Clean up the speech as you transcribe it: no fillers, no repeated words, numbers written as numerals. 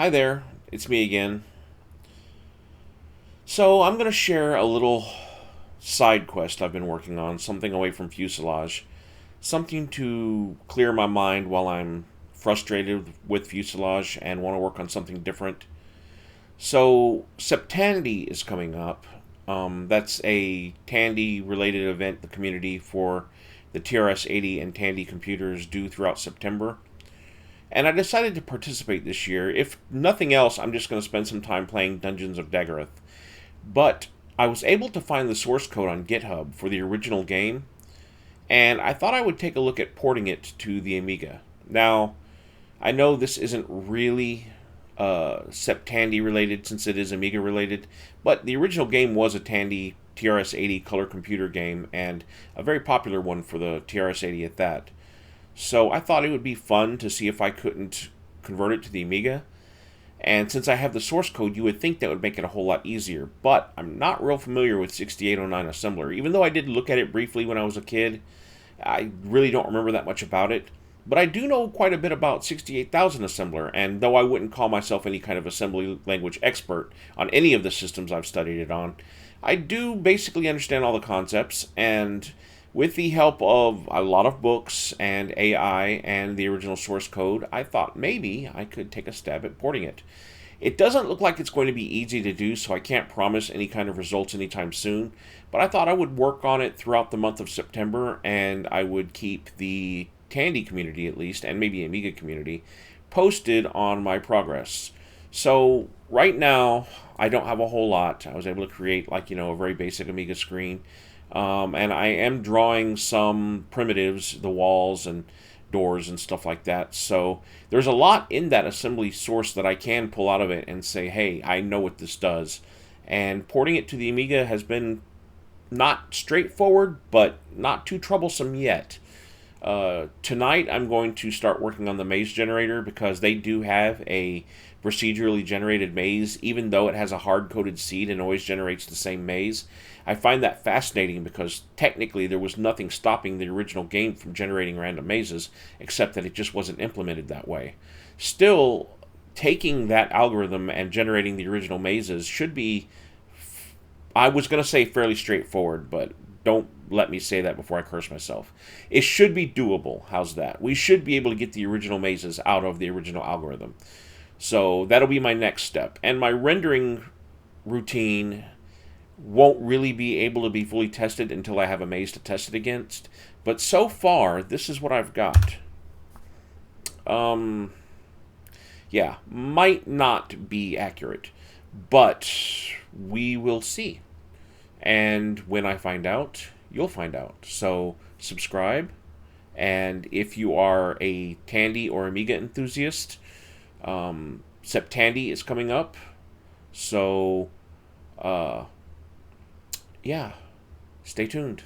Hi there, it's me again. So, I'm going to share a little side quest I've been working on, something away from fuselage, something to clear my mind while I'm frustrated with fuselage and want to work on something different. So, Septandy is coming up. That's a Tandy related event the community for the TRS 80 and Tandy computers do throughout September. And I decided to participate this year. If nothing else, I'm just going to spend some time playing Dungeons of Daggorath. But I was able to find the source code on GitHub for the original game, and I thought I would take a look at porting it to the Amiga. Now, I know this isn't really Septandy related since it is Amiga related, but the original game was a Tandy TRS 80 color computer game, and a very popular one for the TRS 80 at that. So I thought it would be fun to see if I couldn't convert it to the Amiga. And since I have the source code, you would think that would make it a whole lot easier. But I'm not real familiar with 6809 assembler. Even though I did look at it briefly when I was a kid, I really don't remember that much about it. But I do know quite a bit about 68,000 assembler, and though I wouldn't call myself any kind of assembly language expert on any of the systems I've studied it on, I do basically understand all the concepts, and with the help of a lot of books and AI and the original source code, I thought maybe I could take a stab at porting it. It doesn't look like it's going to be easy to do, so I can't promise any kind of results anytime soon. But I thought I would work on it throughout the month of September, and I would keep the Tandy community at least, and maybe Amiga community, posted on my progress. So right now, I don't have a whole lot. I was able to create a very basic Amiga screen. And I am drawing some primitives, the walls and doors and stuff like that. So there's a lot in that assembly source that I can pull out of it and say, hey, I know what this does. And porting it to the Amiga has been not straightforward, but not too troublesome yet. Tonight, I'm going to start working on the maze generator because they do have a procedurally generated maze, even though it has a hard coded seed and always generates the same maze. I find that fascinating because technically there was nothing stopping the original game from generating random mazes, except that it just wasn't implemented that way. Still, taking that algorithm and generating the original mazes should be, I was going to say fairly straightforward, but don't let me say that before I curse myself. It should be doable. How's that? We should be able to get the original mazes out of the original algorithm. So that'll be my next step. And my rendering routine won't really be able to be fully tested until I have a maze to test it against. But so far, this is what I've got. Um, yeah, might not be accurate, but we will see. And when I find out, you'll find out. So subscribe, and if you are a Tandy or Amiga enthusiast, Septandy is coming up. So, uh, yeah, stay tuned.